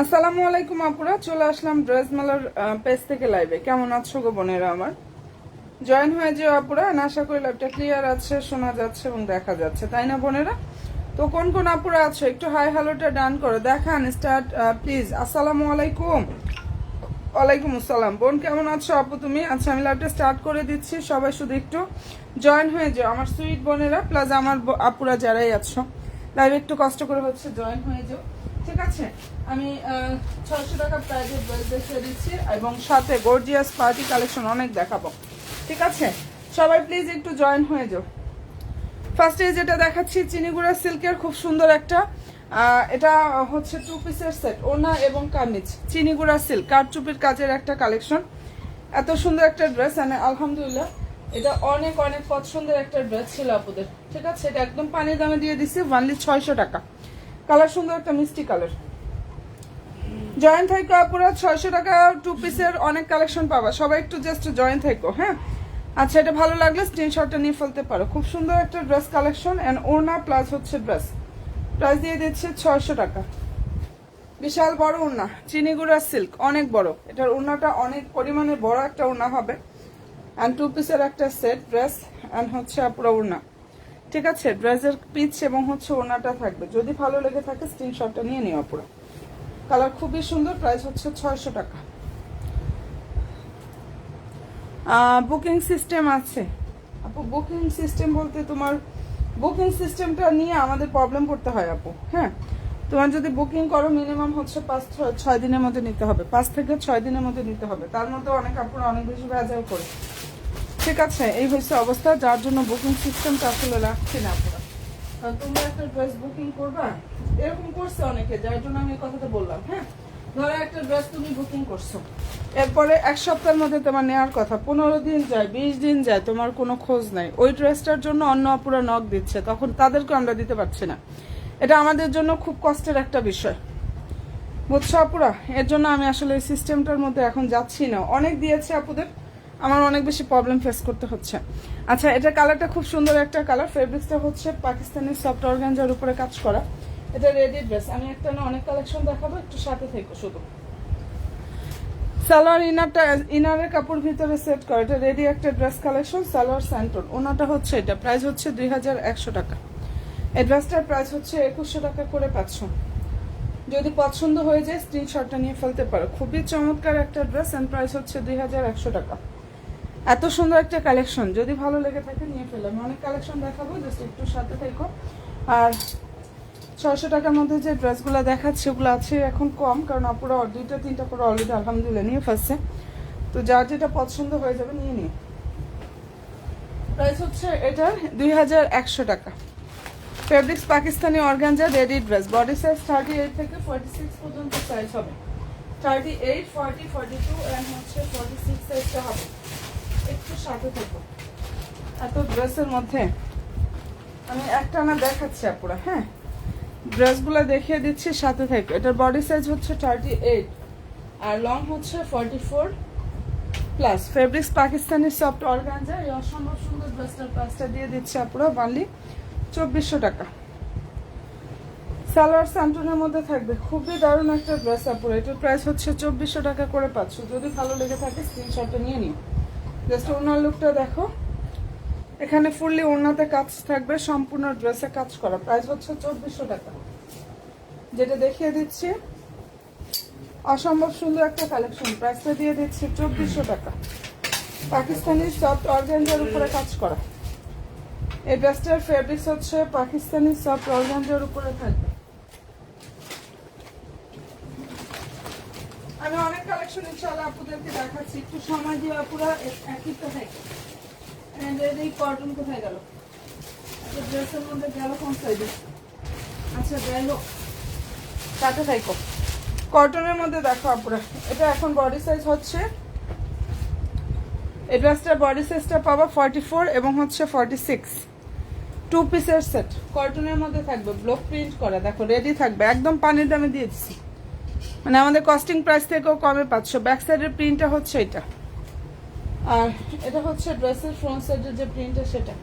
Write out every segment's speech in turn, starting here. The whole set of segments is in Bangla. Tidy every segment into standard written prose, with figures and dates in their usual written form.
আসসালামু আলাইকুম আপুরা, চলে আসলাম ড্রেস মেলার পেজ থেকে লাইভে। কেমন আছো গো বোনেরা আমার? জয়েন হয়ে যাও আপুরা। আশা করি লাইভটা ক্লিয়ার আছে, শোনা যাচ্ছে এবং দেখা যাচ্ছে, তাই না বোনেরা? তো কোন কোন আপুরা আছো একটু হাই হ্যালোটা ডান করো, দেখান স্টার্ট প্লিজ। আসসালামু আলাইকুম। ওয়ালাইকুম আসসালাম বোন, কেমন আছো আপু তুমি? আচ্ছা, আমি লাইভটা স্টার্ট করে দিচ্ছি, সবাই শুধু একটু জয়েন হয়ে যাও আমার সুইট বোনেরা, প্লাস আমার আপুরা যারাই আছো লাইভে একটু কষ্ট করে হচ্ছে জয়েন হয়ে যাও, ঠিক আছে? আমি 600 টাকা প্রাইজের ড্রেস দেখিয়ে দিচ্ছি এবং সাথে গর্জিয়াস পার্টি কালেকশন অনেক দেখাবো, ঠিক আছে? সবাই প্লিজ একটু জয়েন হয়ে যাও। ফার্স্টে যেটা দেখাচ্ছি চিনিগুড়া সিল্কের খুব সুন্দর একটা এটা হচ্ছে 2 পিসের সেট, ওনা এবং কামিজ, চিনিগুড়া সিল্ক কারচুপির কাজের একটা কালেকশন। এত সুন্দর একটা ড্রেস, আলহামদুলিল্লাহ এটা অনেক অনেক পছন্দের একটা ড্রেস ছিল আপুদের, ঠিক আছে? এটা একদম পানির দামে দিয়ে দিছি, অনলি 600 টাকা। কালার সুন্দর একটা মিষ্টি কালার। জয়েন থাইকো আপুরা, 600 টাকা 2 পিসের অনেক কালেকশন পাবা, সবাই একটু জাস্ট জয়েন থাইকো, হ্যাঁ? আচ্ছা, এটা ভালো লাগলে স্ক্রিনশটটা নিয়ে ফেলতে পারো। খুব সুন্দর একটা ড্রেস কালেকশন এন্ড ওড়না প্লাস হচ্ছে ড্রেস, প্রাইস দিয়ে দিচ্ছে 600 টাকা। বিশাল বড় ওড়না, চিনিগুড়া সিল্ক, অনেক বড়। এটার ওড়নাটা অনেক পরিমাণে বড় একটা ওড়না হবে এন্ড 2 পিসের একটা সেট ড্রেস এন্ড হচ্ছে পুরো ওড়না, ঠিক আছে? ড্রেসের পিচ এবং হচ্ছে ওড়নাটা থাকবে। যদি ভালো লেগে থাকে স্ক্রিনশটটা নিয়ে নিও পুরো। কালার খুবই সুন্দর, প্রাইস হচ্ছে 600 টাকা। বুকিং সিস্টেম আছে আপু? বুকিং সিস্টেম বলতে তোমার বুকিং সিস্টেমটা নিয়ে আমাদের প্রবলেম করতে হয় আপু, হ্যাঁ? তোমার যদি বুকিং করো মিনিমাম হচ্ছে 5-6 দিনের মধ্যে নিতে হবে, 5 থেকে 6 দিনের মধ্যে নিতে হবে। তার মধ্যে অনেক আপুরা অনেক বেশি ভেজাল করে, ঠিক আছে? এই হচ্ছে অবস্থা, যার জন্য বুকিং সিস্টেমটা আসলে রাখছি না আপুরা। কারণ তোমরা একটা ড্রেস বুকিং করবা, এরকম করছে অনেকে, যার জন্য আমি এই কথাটা বললাম, হ্যাঁ? ধরো একটা ড্রেস তুমি বুকিং করছো, এরপরে 1 সপ্তাহের মধ্যে তোমার নেওয়ার কথা, 15 দিন যায়, 20 দিন যায়, তোমার কোনো খোঁজ নাই। ওই ড্রেসটার জন্য অন্য আপুরা নক দিচ্ছে, তখন তাদেরকে আমরা দিতে পারছি না। এটা আমাদের জন্য খুব কষ্টের একটা বিষয়, বুঝছো আপুরা? এর জন্য আমি আসলে এই সিস্টেমটার মধ্যে এখন যাচ্ছি না। অনেক দিয়েছে আপুদের, আমার অনেক বেশি প্রবলেম ফেস করতে হচ্ছে। আচ্ছা, এটা কালারটা খুব সুন্দর একটা কালার, ফেব্রিক্সটা হচ্ছে পাকিস্তানি সফট অর্গানজার উপরে কাজ করা। এটা রেডি ড্রেস, আমি একটা না অনেক কালেকশন দেখাবো, একটু সাথে থেকো শুধু। সালোয়ার ইনারটা ইনারের কাপড় ভিতরে সেট করে, এটা রেডি একটা ড্রেস কালেকশন। সালোয়ার স্যান্টন, ওনাটা হচ্ছে এটা, প্রাইস হচ্ছে 2100 টাকা। এই ড্রেসটার প্রাইস হচ্ছে 2100 টাকা করে পাচ্ছ। যদি পছন্দ হয়ে যায় স্ক্রিনশটটা নিয়ে ফেলতে পারো। খুবই চমৎকার একটা ড্রেস এন্ড প্রাইস হচ্ছে 2100 টাকা। এত সুন্দর একটা কালেকশন, যদি ভালো লেগে থাকে নিয়ে ফেলো। আমি অনেক কালেকশন দেখাবো, জাস্ট একটু সাথে থেকো। আর 600 টাকার মধ্যে যে ড্রেসগুলো দেখাচ্ছে ওগুলো আছে এখন কম, কারণ আপুরা 2-3টা করে অলরেডি আলহামদুলিল্লাহ নিয়ে ফেলছে। তো যার যেটা পছন্দ হয়ে যাবে নিয়ে নিয়ে। প্রাইস হচ্ছে এটার 2100 টাকা। Fabrics Pakistani organza ready dress, body size 38 থেকে 46 পর্যন্ত সাইজ হবে। 38, 40, 42 এন্ড হচ্ছে 46 সাইজটা হবে। একটু সাথে থাকো। এত ড্রেসের মধ্যে আমি একটা না দেখাচ্ছি আপুরা, হ্যাঁ? ড্রেসগুলো দেখিয়ে দিচ্ছি, সাথে থাকো। এটার বডি সাইজ হচ্ছে 38 আর লং হচ্ছে 44 plus. Fabrics Pakistani soft organza, এই অসম্ভব সুন্দর ড্রেসটার প্রাইসটা দিয়ে দিচ্ছে আপুরা অনলি 2400 টাকা। সালোয়ার স্যান্টনের মধ্যে থাকবে, খুবই দারুণ একটা ড্রেস আপুরা। এটার প্রাইস হচ্ছে 2400 টাকা করে পাচ্ছ। যদি ভালো লেগে থাকে স্ক্রিনশটটা নিয়ে নিও। জাস্ট ওনার লুকটা দেখো, এখানে ফুললি ওড়নাতে কাজ থাকবে, সম্পূর্ণ ড্রেসে কাজ করা। প্রাইস হচ্ছে 2400 টাকা। যেটা দেখিয়ে দিচ্ছি অসম্ভব সুন্দর একটা কালেকশন, প্রাইসটা দিয়ে দিচ্ছি 2400 টাকা। পাকিস্তানি সফট অর্গানজার উপরে কাজ করা। এই ড্রেসটার ফেব্রিক্স হচ্ছে পাকিস্তানি সফট অর্গানজার উপরে থাকবে। আমি অনেক কালেকশন ইনশাআল্লাহ আপুদেরকে দেখাচ্ছি, একটু সময় দিয়ে আপুরা একইটা থাকে। এই কটন কোথায় গেল? আচ্ছা, ড্রেসের মধ্যে গেল কোন সাইডে? আচ্ছা গেল, কাটে থাকো। কটনের মধ্যে দেখো আপুরা, এটা এখন বডি সাইজ হচ্ছে, এই ড্রেসটার বডি সাইজটা পাবা 44 এবং হচ্ছে 46। 2 পিসের সেট, কটনের মধ্যে থাকবে, ব্লক প্রিন্ট করা। দেখো রেডি থাকবে, একদম পানির দামে দিয়ে দিচ্ছি, মানে আমাদের কস্টিং প্রাইস থেকেও কমে পাচ্ছ। ব্যাক সাইডের প্রিন্টটা হচ্ছে এটা, আর এটা হচ্ছে ড্রেসের ফ্রন্ট সাইডের যে প্রিন্টটা সেটা।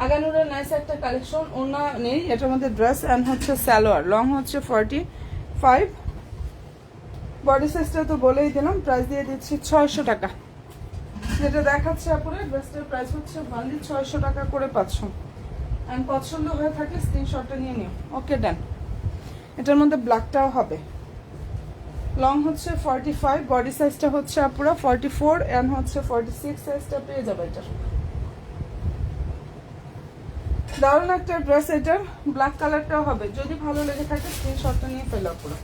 আগানুরের নাইস একটা কালেকশন, ওনা নেই এটার মধ্যে, ড্রেস অ্যান্ড হচ্ছে সালোয়ার। লং হচ্ছে 45 বডি সাইজটা তো বলেই দিলাম, প্রাইস দিয়ে দিচ্ছি 600 টাকা। যেটা দেখাচ্ছে আপনার ড্রেসটার প্রাইস হচ্ছে অনলি 600 টাকা করে পাচ্ছ। অ্যান্ড পছন্দ হয়ে থাকলে স্ক্রিনশটটা নিয়ে নিও। ওকে ডান। এটার মধ্যে ব্ল্যাকটাও হবে। লং হচ্ছে 45, বডি সাইজটা হচ্ছে আপুরা 44 অ্যান্ড হচ্ছে 46 সাইজটা পেয়ে যাবে এটা। দারুণ একটা ড্রেস এটার, ব্ল্যাক কালারটাও হবে। যদি ভালো লেগে থাকে স্ক্রিনশটটা নিয়ে ফেলো আপুরা।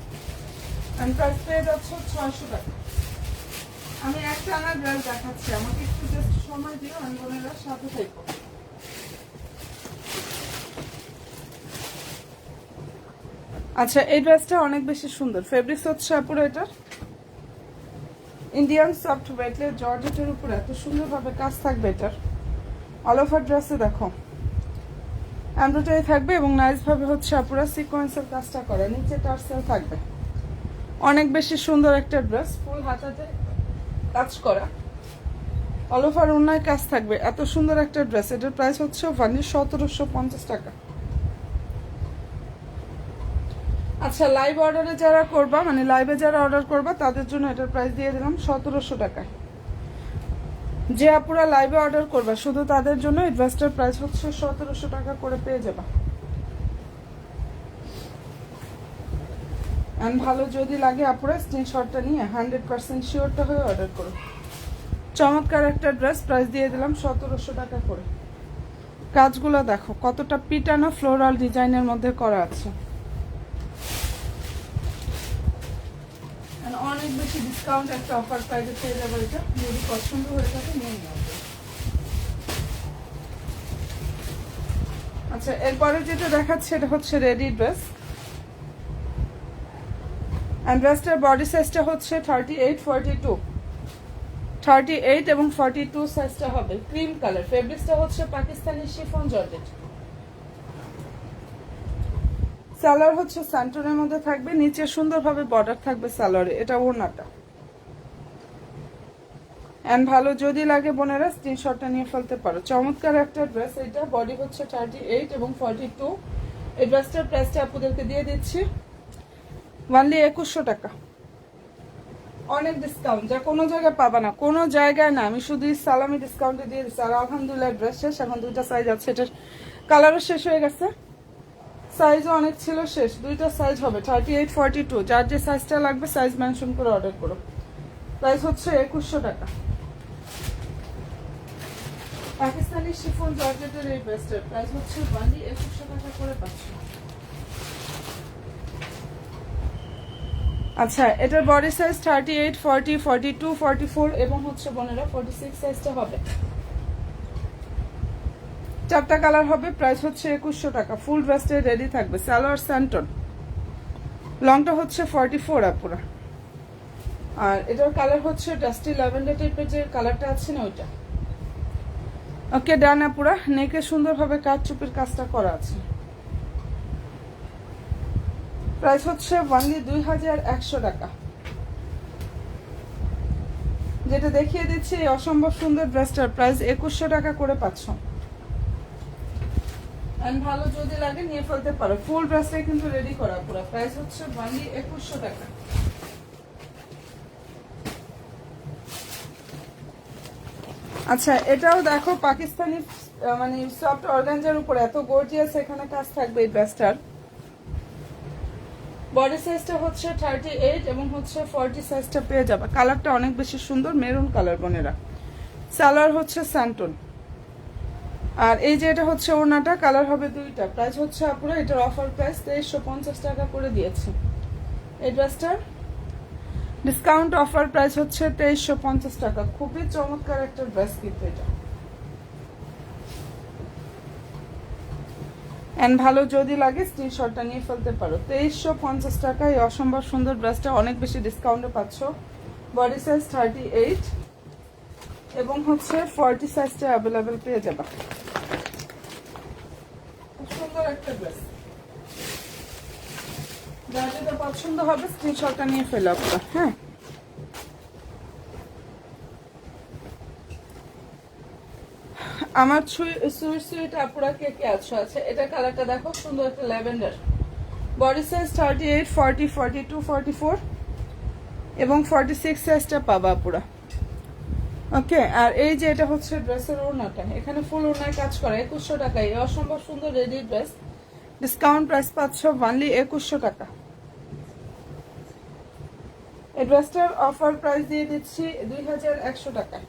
অ্যান্ড প্রাইস পেয়ে যাচ্ছে 600 টাকা। আমি একটা আনার ড্রেস দেখাচ্ছি, আমাকে একটু জাস্ট সময় দিও, আমি বোনেরা সাথে থাকবো। আচ্ছা, এই ড্রেসটা অনেক বেশি সুন্দর। ফেব্রিক্স হচ্ছে আপুরা এটার ইন্ডিয়ান সফট ওয়েটলের জর্জেটের উপর এত সুন্দরভাবে কাজ থাকবে এটার। অল ওভার ড্রেসে দেখো এমব্রয়ডারি থাকবে এবং নাইস ভাবে হচ্ছে আপুরা সিকোয়েন্সের কাজটা করে, নিচে টার্সেল থাকবে। অনেক বেশি সুন্দর একটা ড্রেস, ফুল হাতাতে কাজ করা, অল ওভার ওনায় কাজ থাকবে। এত সুন্দর একটা ড্রেস, এটার প্রাইস হচ্ছে অনলি 1750 টাকা। আচ্ছা, লাইভ অর্ডারে যারা করবা, মানে লাইভে যারা অর্ডার করবা তাদের জন্য এটার প্রাইস দিয়ে দিলাম 1700 টাকায়। যে আপুরা লাইভে অর্ডার করবা শুধু তাদের জন্য এই ড্রেসটার প্রাইস হচ্ছে 1700 টাকা করে পেয়ে যাবা। এন্ড ভালো যদি লাগে আপুরা স্ক্রিনশটটা নিয়ে 100% শিওরটা হয়ে অর্ডার করো। চমৎকার একটা ড্রেস, প্রাইস দিয়ে দিলাম 1700 টাকা করে। কাজগুলো দেখো কতটা পিটানো ফ্লোরাল ডিজাইনের মধ্যে করা আছে। অনেক বেশি ডিসকাউন্ট একটা অফার প্রাইসে পেয়ে যাবে এটা। যদি পছন্দ হয়ে থাকে নিয়ে নেওয়া। আচ্ছা, এরপরে যেটা দেখাচ্ছে এটা হচ্ছে রেডি ড্রেস। অ্যান্ড ড্রেসটার বডি সাইজটা হচ্ছে 38, 42, 38 এবং 42 সাইজটা হবে। ক্রিম কালার, ফেব্রিক্সটা হচ্ছে পাকিস্তানি শিফন জর্জেট। সালোয়ার হচ্ছে স্যান্টনের মধ্যে থাকবে, নিচে সুন্দরভাবে বর্ডার থাকবে সালোয়ারে। এটা ওড়নাটা। এন্ড ভালো যদি লাগে বোনেরা স্ক্রিনশটটা নিয়ে ফেলতে পারো। চমৎকার একটা ড্রেস এটা, বডি হচ্ছে 38 এবং 42। এই ড্রেসটার প্রাইসটা আপনাদেরকে দিয়ে দিচ্ছি অনলি 2100 টাকা। অনেক ডিসকাউন্ট, যা কোনো জায়গায় পাবা না, কোনো জায়গায় না। আমি শুধু সালামি ডিসকাউন্টে দিয়ে দিচ্ছি। আর আলহামদুলিল্লাহ ড্রেস শেষ, এখন দুইটা সাইজ আছে। এটার কালারও শেষ হয়ে গেছে, সাইজও অনেক ছিল শেষ। দুইটা সাইজ হবে 38, 42। যার যে সাইজটা লাগবে সাইজ মেনশন করে অর্ডার করো। প্রাইস হচ্ছে 2100 টাকা। পাকিস্তানি শিফন জর্জেটের এই ড্রেসটার প্রাইস হচ্ছে অনলি 2100 টাকা করে পাচ্ছি। আচ্ছা, এটার বডি সাইজ 38, 40, 42, 44 এবং হচ্ছে বোনেরা 46 সাইজটা হবে। চারটা কালার হবে। প্রাইস হচ্ছে 2100 টাকা। ফুল ড্রেসটা রেডি থাকবে। সালোয়ার স্যান্টন, লংটা হচ্ছে 44 আপুরা। আর এটার কালার হচ্ছে ডাস্টি ল্যাভেন্ডার টাইপের যে কালারটা আছে না ওইটা। ওকে ডান আপুরা। নেকে সুন্দরভাবে কাজ চুপির কাজটা করা আছে। প্রাইস হচ্ছে অনলি 2100 টাকা। যেটা দেখিয়ে দিচ্ছি এই অসম্ভব সুন্দর ড্রেসটার প্রাইস 2100 টাকা করে পাচ্ছ। এন্ড ভালো যদি লাগে নিয়ে ফেলতে পারো। ফুল ড্রেসটাই কিন্তু রেডি করা পুরো। প্রাইস হচ্ছে অনলি 2100 টাকা। আচ্ছা, এটাও দেখো পাকিস্তানি মানে সফট অর্গানজার উপর এত গর্জিয়াস এখানে কাজ থাকবে এই ড্রেসটার। বডি সাইজটা হচ্ছে 38 এবং হচ্ছে 40 সাইজটা পেয়ে যাবে। কালারটা অনেক বেশি সুন্দর, মেরুন কালার বোনেরা। সালোয়ার হচ্ছে স্যান্টন। আর এই যে এটা হচ্ছে ওড়নাটা, কালার হবে দুইটা। প্রাইস হচ্ছে আপুরা এটার অফার প্রাইস 2350 টাকা করে দিয়েছে। এই ড্রেসটার ডিসকাউন্ট অফার প্রাইস হচ্ছে 2350 টাকা। খুবই চমৎকার একটা ড্রেস কিন্তু এটা। এন্ড ভালো যদি লাগে স্ক্রিনশটটা নিয়ে ফেলতে পারো। 2350 টাকা এই অসম্ভব সুন্দর ড্রেসটা অনেক বেশি ডিসকাউন্টে পাচ্ছ। বডি সাইজ 38 এবং হচ্ছে 40 সাইজটা অ্যাভেলেবেল পেয়ে যাবে। খুব সুন্দর একটা ড্রেস, যার যেটা পছন্দ হবে স্ক্রিনশটটা নিয়ে ফেলো আপনার। হ্যাঁ, আমার সুইট সুইট আপুরা কে কে আছে। এটা কালারটা দেখো, সুন্দর একটা ল্যাভেন্ডার। বডি সাইজ 38, 40, 42, 44 এবং 46 সাইজটা পাবা পুরা। ওকে, আর এই যে এটা হচ্ছে ড্রেসের ওড়নাটা, এখানে ফুল ওড়নায় কাজ করা 2100 টাকায় অসম্ভব সুন্দর রেডি ড্রেস। ডিসকাউন্ট প্রাইস পাচ্ছ অনলি 2100 টাকা। এই ড্রেসটার অফার প্রাইস দিয়ে দিচ্ছি 2100 টাকায়।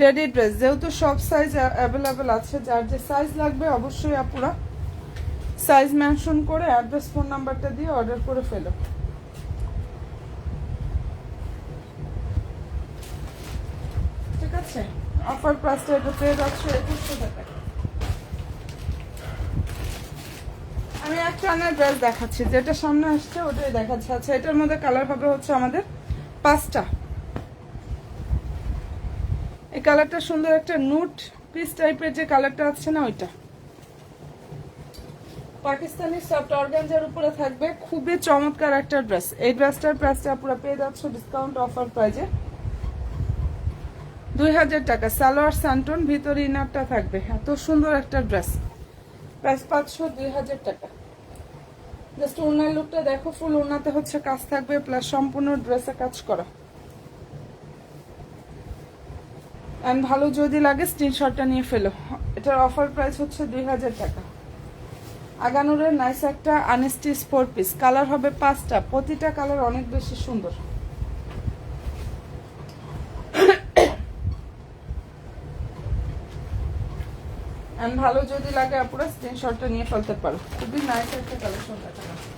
রেডি ড্রেস, যেহেতু সব সাইজ অ্যাভেলেবেল আছে, যার যে সাইজ লাগবে অবশ্যই আপুরা সাইজ মেনশন করে অ্যাড্রেস ফোন নাম্বারটা দিয়ে অর্ডার করে ফেলো। ঠিক আছে, অফার প্রাইসটা এটা পেয়ে যাচ্ছে 2100 টাকা। আমি একটা আনার ড্রেস দেখাচ্ছি, যেটা সামনে আসছে ওটাই দেখাচ্ছি। আচ্ছা, এটার মধ্যে কালার হবে হচ্ছে আমাদের 5টা। এই কালারটা সুন্দর, একটা নুট পিস টাইপের যে কালারটা আছে না ওইটা, পাকিস্তানি সফট অর্গানজার উপরে থাকবে, খুবই চমৎকার একটা ড্রেস। এই ড্রেসটার প্রাইসটা পুরো পেয়ে যাচ্ছে ডিসকাউন্ট অফার প্রাইজে 2000 টাকা। সালোয়ার স্যান্টন, ভিতরে ইনারটা থাকবে। এত সুন্দর একটা ড্রেস, প্রাইস পাচ্ছ 2000 টাকা। জাস্ট ওড়নার লুকটা দেখো, ফুল ওড়নাতে হচ্ছে কাজ থাকবে, প্লাস সম্পূর্ণ ড্রেসে কাজ করা। এন্ড ভালো যদি লাগে স্ক্রিনশটটা নিয়ে ফেলো। এটার অফার প্রাইস হচ্ছে 2000 টাকা। আগানুরের নাইস একটা আনস্টিচ 4 পিস, কালার হবে 5টা, প্রতিটা কালার অনেক বেশি সুন্দর। এন্ড ভালো যদি লাগে আপুরা স্ক্রিনশটটা নিয়ে ফেলতে পারো। খুবই নাইস একটা কালেকশন দেখা যাচ্ছে।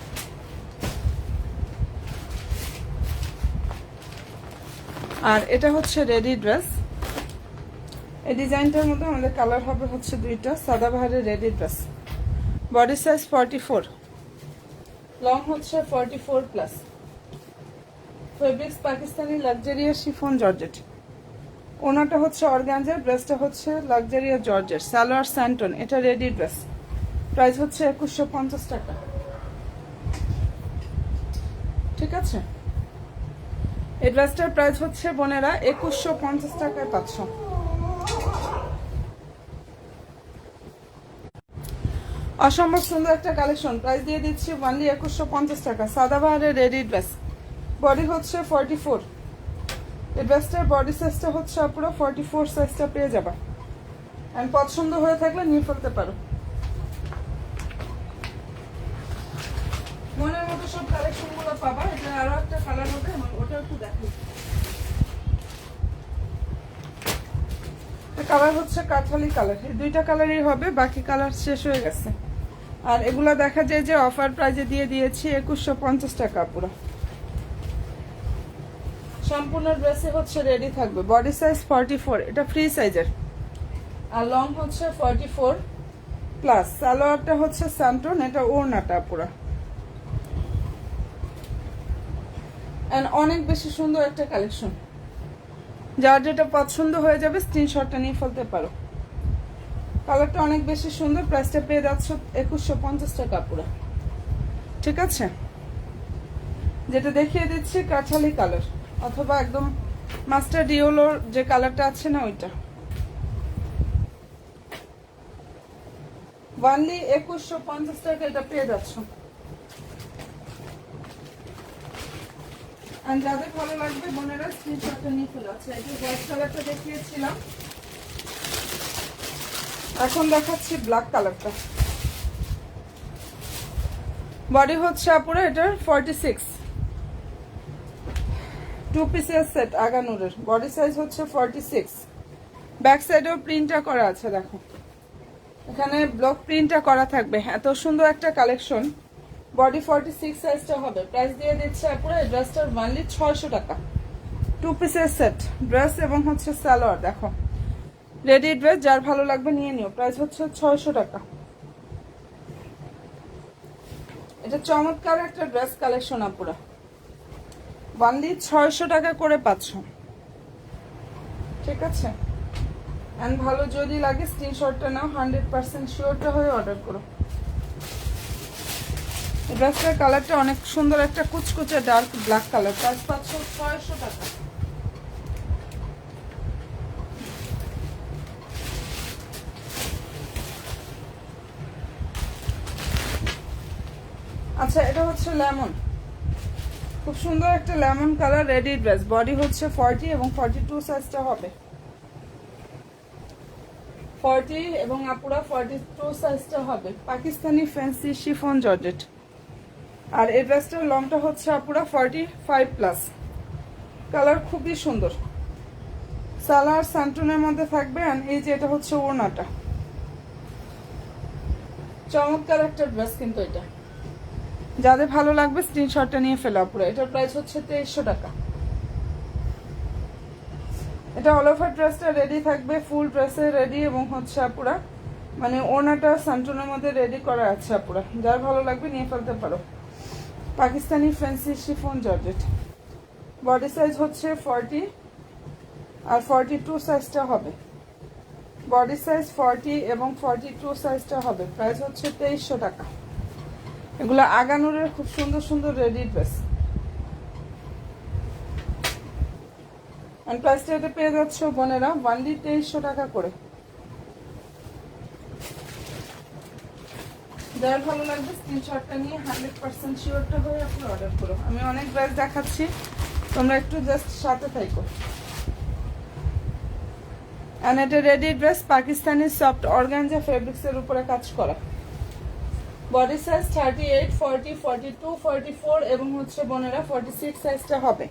আর এটা হচ্ছে রেডি ড্রেস। এই ডিজাইনটার মধ্যে আমাদের কালার হবে হচ্ছে 2টা, সাদাবাহারের ready dress. Body size 44, long হচ্ছে 44 প্লাস। ফেব্রিক্স পাকিস্তানি লাক্সারিয়া শিফন জর্জেট। ওনাটা হচ্ছে অর্গানজা, ড্রেসটা হচ্ছে লাক্সারিয়া জর্জেট। সালোয়ার স্যান্টন, এটা রেডি ড্রেস। প্রাইস হচ্ছে 2150 টাকা। ঠিক আছে, এই ড্রেসটার প্রাইস হচ্ছে বোনেরা 2150 টাকায় পাচ্ছ। অসম্ভব সুন্দর একটা কালেকশন, প্রাইস দিয়ে দিচ্ছি অনলি 2150 টাকা। সাদাবাহারের রেডি ড্রেস, বডি হচ্ছে 44। এই ড্রেসটার বডি সাইজটা হচ্ছে পুরো 44 সাইজটা পেয়ে যাবা। এন্ড পছন্দ হয়ে থাকলে নিয়ে ফেলতে পারো। মনের মতো সব কালেকশন গুলো পাবা। এটা আরো একটা কালার হবে, ওটা একটু দেখো। কালার হচ্ছে কাঠালি কালার, এই 2টা কালারই হবে, বাকি কালার শেষ হয়ে গেছে। আর এগুলা দেখা যায় যে অফার প্রাইজে দিয়ে দিয়েছি 2150 টাকা পুরো। সম্পূর্ণ ড্রেসে হচ্ছে রেডি থাকবে। বডি সাইজ 44, এটা ফ্রি সাইজের, আর লং হচ্ছে 44 প্লাস। সালোয়ারটা হচ্ছে স্যান্টন, এটা ওড়নাটা পুরো। এন্ড অনেক বেশি সুন্দর একটা কালেকশন, যার যেটা পছন্দ হয়ে যাবে স্ক্রিনশটটা নিয়ে ফেলতে পারো। কালারটা অনেক বেশি সুন্দর, প্রাইসটা পেয়ে যাচ্ছ 2150 টাকা পুরো। ঠিক আছে, যেটা দেখিয়ে দিচ্ছি কাঠালি কালার, অথবা একদম মাস্টার ডিওলোর যে কালারটা আছে না ওইটা। অনলি 2150 টাকা এটা পেয়ে যাচ্ছ। আর যাদের ভালো লাগবে বোনেরা স্ক্রিনশটটা নিয়ে ফেলো। আচ্ছা, এই যে হোয়াইট কালারটা দেখিয়েছিলাম, এখন দেখাচ্ছি ব্ল্যাক কালারটা। বডি হচ্ছে আপুরা এটার 46, 2 পিসের সেট আগানুরের। বডি সাইজ হচ্ছে 46। ব্যাক সাইডেও প্রিন্টটা করা আছে, দেখো এখানে ব্লক প্রিন্টটা করা থাকবে। এত সুন্দর একটা কালেকশন। বডি 46 সাইজটা হবে। প্রাইস দিয়ে দিচ্ছে আপুরা এই ড্রেসটার অনলি 600 টাকা। 2 পিসের সেট, ড্রেস এবং হচ্ছে সালোয়ার। দেখো রেডি ড্রেস, যার ভালো লাগবে নিয়ে নিও। প্রাইস হচ্ছে 600 টাকা। এটা চমৎকার একটা ড্রেস কালেকশন আপুরা, অনলি 600 টাকা করে পাচ্ছ। ঠিক আছে, এন্ড ভালো যদি লাগে স্ক্রিনশটটা নাও, 100% শিওরটা হয়ে অর্ডার করো। এই ড্রেসটার কালারটা অনেক সুন্দর, একটা কুচকুচে ডার্ক ব্ল্যাক কালার। প্রাইস পাচ্ছ 600 টাকা। আচ্ছা, এটা হচ্ছে লেমন। খুব সুন্দর একটা lemon colour ready dress, body হচ্ছে 40 এবং 42 সাইজটা হবে। 40 এবং আপুরা 42 সাইজটা হবে। Pakistani fancy chiffon georgette. আর এই ড্রেসটার লংটা হচ্ছে আপুরা 45 প্লাস। কালার খুবই সুন্দর। সালার স্যান্টনের মধ্যে থাকবে। আর এই যে এটা হচ্ছে ওড়নাটা, চমৎকার একটা ড্রেস কিন্তু এটা। যাদের ভালো লাগবে স্ক্রিনশটটা নিয়ে ফেলো আপুরা। এটার প্রাইস হচ্ছে 2300 টাকা। এটা অল ওভার ড্রেসটা রেডি থাকবে, ফুল ড্রেসে রেডি এবং হচ্ছে আপুরা মানে ওড়নাটা স্যান্টনের মধ্যে রেডি করা আছে আপুরা। যার ভালো লাগবে নিয়ে ফেলতে পারো। Pakistani fancy chiffon georgette. Body size হচ্ছে 40 আর 42 সাইজটা হবে। বডি সাইজ 40 এবং 42 সাইজটা হবে। প্রাইস হচ্ছে 2300 টাকা। এগুলো আগানুরের খুব সুন্দর সুন্দর রেডি ড্রেস। প্রাইসটা এটা পেয়ে যাচ্ছ বোনেরা ওয়ানলি 2300 টাকা করে। যার ভালো লাগবে স্ক্রিনশটটা নিয়ে 100% শিওরটা হয়ে আপনি অর্ডার করো। আমি অনেক ড্রেস দেখাচ্ছি, তোমরা একটু জাস্ট সাথে থাকো। এন্ড এটা ready dress, Pakistani soft organza ফেব্রিক্সের উপরে কাজ করা। বডি সাইজ 38, 40, 42, 44 এবং হচ্ছে বোনেরা 46 সাইজটা হবে।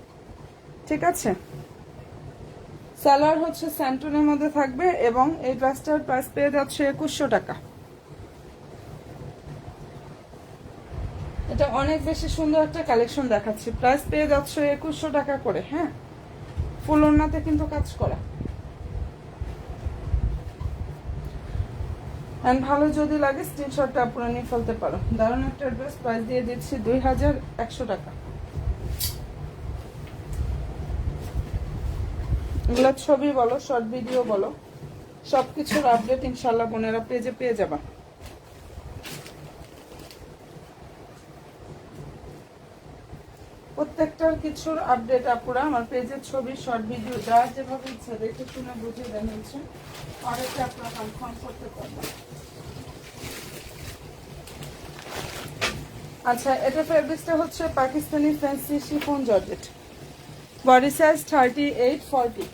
ঠিক আছে। সালোয়ার হচ্ছে স্যান্টনের মধ্যে থাকবে এবং এই ড্রেসটার প্রাইস পেয়ে যাচ্ছে 2100 টাকা। এটা অনেক বেশি সুন্দর একটা কালেকশন দেখাচ্ছি। প্রাইস পেয়ে যাচ্ছে 2100 টাকা করে। হ্যাঁ, ফুল ওড়নাতে কিন্তু কাজ করা। এন্ড ভালো যদি লাগে স্ক্রিনশটটা আপনারা নিয়ে ফেলতে পারো। দারুণ একটা ড্রেস, প্রাইস দিয়ে দিচ্ছি 2100 টাকা। এগুলো ছবি বলো, শর্ট ভিডিও বলো, সবকিছুর আপডেট ইনশাল্লাহ বোনেরা পেজে পেয়ে যাবা। প্রত্যেকটার কিছুর আপডেট আপুরা আমার পেজের ছবি, শর্ট ভিডিও যার যেভাবে ইচ্ছা দেখে শুনে বুঝে দেন হচ্ছে অর্ডারটা আপনারা কনফার্ম করতে পারবেন। আচ্ছা, এটা ফেব্রিক্সটা হচ্ছে Pakistani fancy chiffon georgette. Body size 38, 40।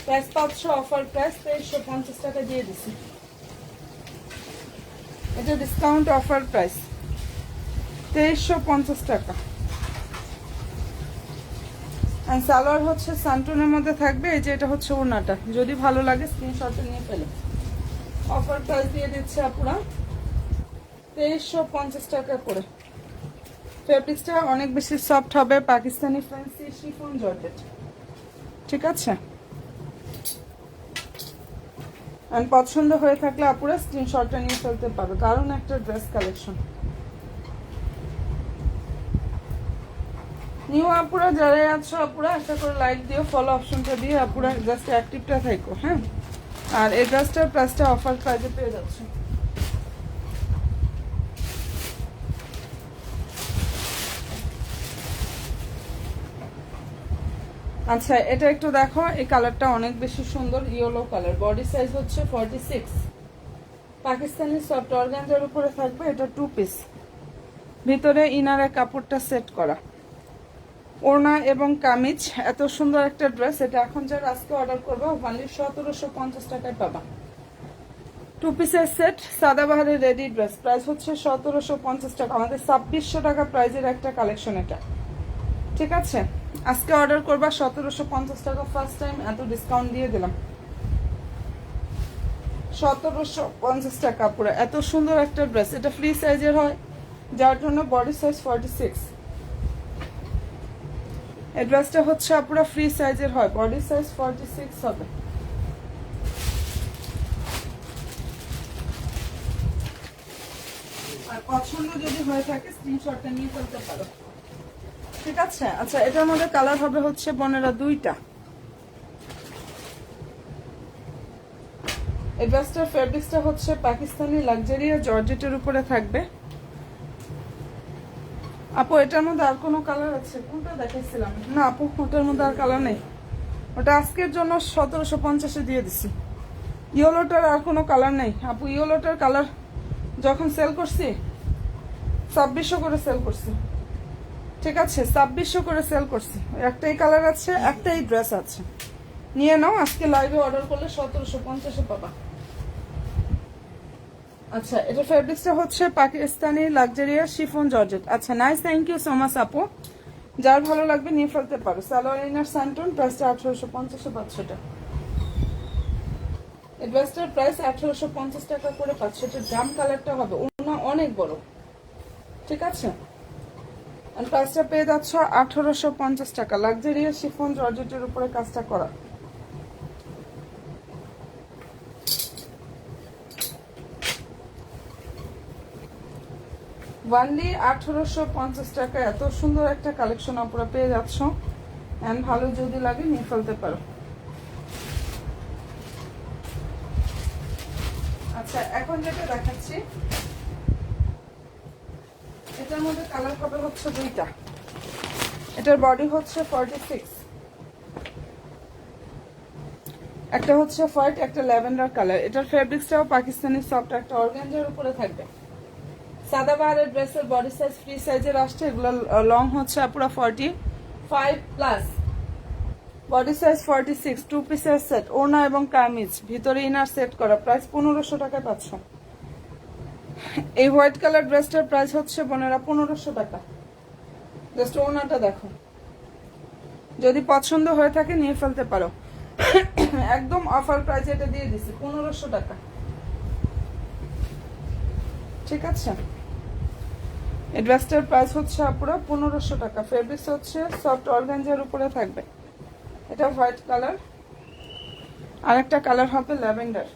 Price পাচ্ছ অফার প্রাইস 2350 টাকা দিয়ে দিছি। এটা ডিসকাউন্ট অফার প্রাইস 2350 টাকা। এন্ড সালোয়ার হচ্ছে স্যান্টনের মধ্যে থাকবে। এই যে এটা হচ্ছে ওড়নাটা, যদি ভালো লাগে স্ক্রিনশটে নিয়ে ফেলে। অফার প্রাইস দিয়ে দিচ্ছে আপুরা 2350 টাকা করে। ফেব্রিক্সটা অনেক বেশি সফট হবে, পাকিস্তানি ফ্যান্সি শিফন জর্জেট। ঠিক আছে। এন্ড পছন্দ হয়ে থাকলে আপুরা স্ক্রিনশটটা নিয়ে ফেলতে পারো। দারুণ একটা ড্রেস কালেকশন। নিউ আপুরা যারাই আছো আপুরা একটা করে লাইক দিও, ফলো অপশনটা দিয়ে আপুরা জাস্ট অ্যাক্টিভটা থাকো। হ্যাঁ, আর এই ড্রেসটার প্রাইসটা অফার প্রাইসে পেয়ে যাচ্ছে। আচ্ছা, এটা একটু দেখো, এই কালারটা অনেক বেশি সুন্দর, ইয়েলো কালার। বডি সাইজ হচ্ছে 46। পাকিস্তানি সফট অর্গানজার উপরে থাকবে। এটা 2 পিস, ভিতরে ইনারের কাপড়টা সেট করা, ওড়না এবং কামিজ। এত সুন্দর একটা ড্রেস। এটা এখন যারা আজকে অর্ডার করবো অনলি 1750 টাকায় পাবা। 2 পিসের সেট, সাদাবাহারের রেডি ড্রেস। প্রাইস হচ্ছে 1750 টাকা। আমাদের 2600 টাকা প্রাইজের একটা কালেকশন এটা। ঠিক আছে, আজকে অর্ডার করবা 1750 টাকা। ফার্স্ট টাইম এত ডিসকাউন্ট দিয়ে দিলাম। 1750 টাকা পুরো। এত সুন্দর একটা ড্রেস। এটা ফ্রি সাইজের হয়, যার জন্য বডি সাইজ 46। এই ড্রেসটা হচ্ছে পুরো ফ্রি সাইজের হয়, বডি সাইজ 46 হবে। আর পছন্দ যদি হয়ে থাকে স্ক্রিনশটটা নিয়ে ফেলতে পারো। ঠিক আছে। আচ্ছা, এটার মধ্যে কালার হবে হচ্ছে বোনেরা 2টা। এই ড্রেসটার ফেব্রিক্সটা হচ্ছে পাকিস্তানি লাক্সারিয়া জর্জেটের উপরে থাকবে। আপু এটার মধ্যে আর কোনো কালার আছে? কোনটা দেখাইছিলাম? না আপু, ওটার মধ্যে আর কালার নেই। ওটা আজকের জন্য 1750-এ দিয়ে দিছি। ইয়েলোটার আর কোনো কালার নেই আপু। ইয়েলোটার কালার যখন সেল করছি 2600 করে সেল করছি। ঠিক আছে, 2600 করে সেল করছি। একটাই কালার আছে, একটাই ড্রেস আছে, নিয়ে নাও। আজকে লাইভে অর্ডার করলে 1750 পাবা। আচ্ছা, এটা ফেব্রিক্সটা হচ্ছে পাকিস্তানি লাক্সারিয়াস শিফন জর্জেট। আচ্ছা, nice, thank you so much আপু। যার ভালো লাগবে নিয়ে ফেলতে পারো। সালোয়ার ইনার স্যান্টন, প্রাইসটা 1850 পাচ্ছ। এটা এই ড্রেসটার প্রাইস 1850 টাকা করে পাচ্ছ। এটা জাম কালারটা হবে, ওনা অনেক বড়। ঠিক আছে, আর প্রাইসটা পেয়ে যাচ্ছ 1850 টাকা। লাক্সারিয়াস শিফন জর্জেটের উপরে কাজটা করা। ওয়ানলি 1850 টাকা। এত সুন্দর একটা কালেকশন আপনারা পেয়ে যাচ্ছ। এন্ড ভালো যদি লাগে নিয়ে ফেলতে পারো। আচ্ছা, এখন যেটা দেখাচ্ছি এটার মধ্যে কালার হবে হচ্ছে দুইটা। এটার বডি হচ্ছে 46, একটা হচ্ছে হোয়াইট, একটা ল্যাভেন্ডার কালার। এটার ফেব্রিক্সটাও পাকিস্তানি সফট একটা অর্গানজার উপরে থাকবে। সাদাবাহারের ড্রেসের বডি সাইজ ফ্রি সাইজের আসছে। এগুলো লং হচ্ছে পুরো 45 প্লাস, বডি সাইজ 46, 2 পিসের সেট, ওড়না এবং কামিজ, ভিতরে ইনার সেট করা। প্রাইস 1500 টাকায় পাচ্ছ। এই হোয়াইট কালার ড্রেসটার প্রাইস হচ্ছে বোনেরা 1500 টাকা। জাস্ট ওড়নাটা দেখো, যদি পছন্দ হয়ে থাকে নিয়ে ফেলতে পারো। একদম অফার প্রাইস এটা দিয়ে দিছি 1500 টাকা। ঠিক আছে, এই ড্রেসটার প্রাইস হচ্ছে পুরো 1500 টাকা। ফেব্রিক্স হচ্ছে সফট অর্গানজার উপরে থাকবে। এটা হোয়াইট কালার, আর একটা কালার হবে ল্যাভেন্ডার।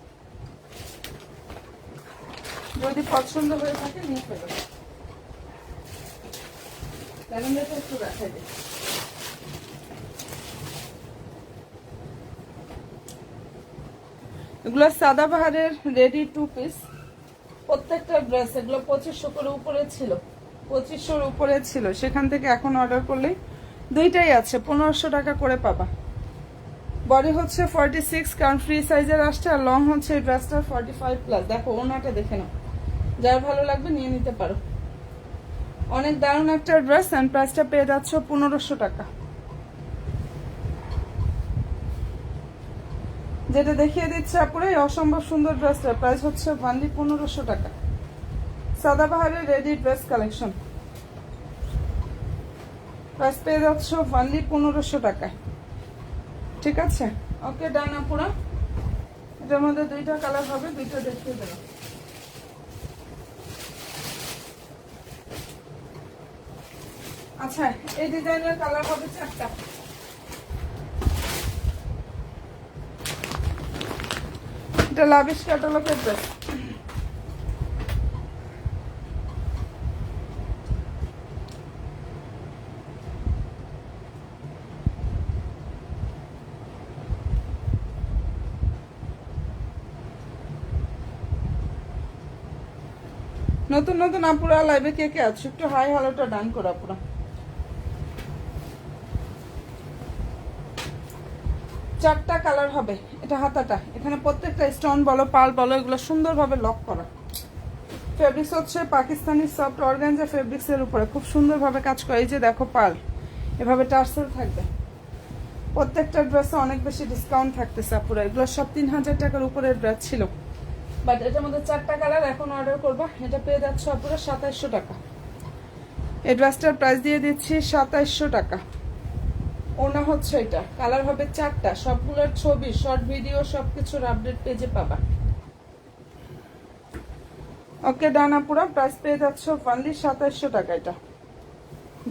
যদি পছন্দ হয়ে থাকে নিয়ে ফেলো। ল্যাভেন্ডারটা একটু দেখাই দিই। এগুলো সাদাবাহারের রেডি 2 পিস। প্রত্যেকটা ড্রেস এগুলো 2500 করে উপরে ছিল, 2500-র উপরে ছিল। সেখান থেকে এখন অর্ডার করলেই দুইটাই আছে, 1500 টাকা করে পাবা। বডি হচ্ছে 46, কারণ ফ্রি সাইজের আসছে। আর লং হচ্ছে এই ড্রেসটার 45 প্লাস। দেখো ওনাটা দেখে নাও, যার ভালো লাগবে নিয়ে নিতে পারো। অনেক দারুণ একটা ড্রেস। এন্ড প্রাইসটা পেয়ে যাচ্ছ 1500 টাকা। যেটা দেখিয়ে দিচ্ছে আপুরে এই অসম্ভব সুন্দর ড্রেসটার প্রাইস হচ্ছে অনলি 1500 টাকা। সাদাবাহারের রেডি ড্রেস কালেকশন, প্রাইস পেয়ে যাচ্ছ অনলি 1500 টাকায়। ঠিক আছে, ওকে ডান আপুরা। এটার মধ্যে দুইটা কালার হবে, দুইটা দেখিয়ে দেবো। আচ্ছা, এই ডিজাইনের কালার হবে 4টা। এটা লাভিশ ক্যাটালগের ড্রেস। নতুন নতুন আপুরা লাইভে কে কে আছে একটু হাই হ্যালোটা ডান করো আপুরা। 4টা কালার হবে। এটা হাতাটা, এখানে প্রত্যেকটা স্টোন বলো পাল বলো এগুলো সুন্দরভাবে লক করা। ফেব্রিক্স হচ্ছে পাকিস্তানি সফট অর্গানজা ফেব্রিক্স এর উপরে খুব সুন্দরভাবে কাজ করে। এই যে দেখো পাল এভাবে টার্সেল থাকবে। প্রত্যেকটা ড্রেসে অনেক বেশি ডিসকাউন্ট থাকতেছে আপুরা। এগুলো সব 3000 টাকার উপরে ড্রেস ছিল, বাট এটার মধ্যে 4টা কালার এখন অর্ডার করবা। এটা পেয়ে যাচ্ছ আপুরা 2700 টাকা। এই ড্রেসটার প্রাইস দিয়ে দিচ্ছি 2700 টাকা। ওনা হচ্ছে এটা, কালার হবে 4টা। সবগুলোর ছবি, শর্ট ভিডিও সবকিছুর আপডেট পেজে পাবা। ওকে ডান আপুরা, প্রাইস পেয়ে যাচ্ছ অনলি 2700 টাকা। এটা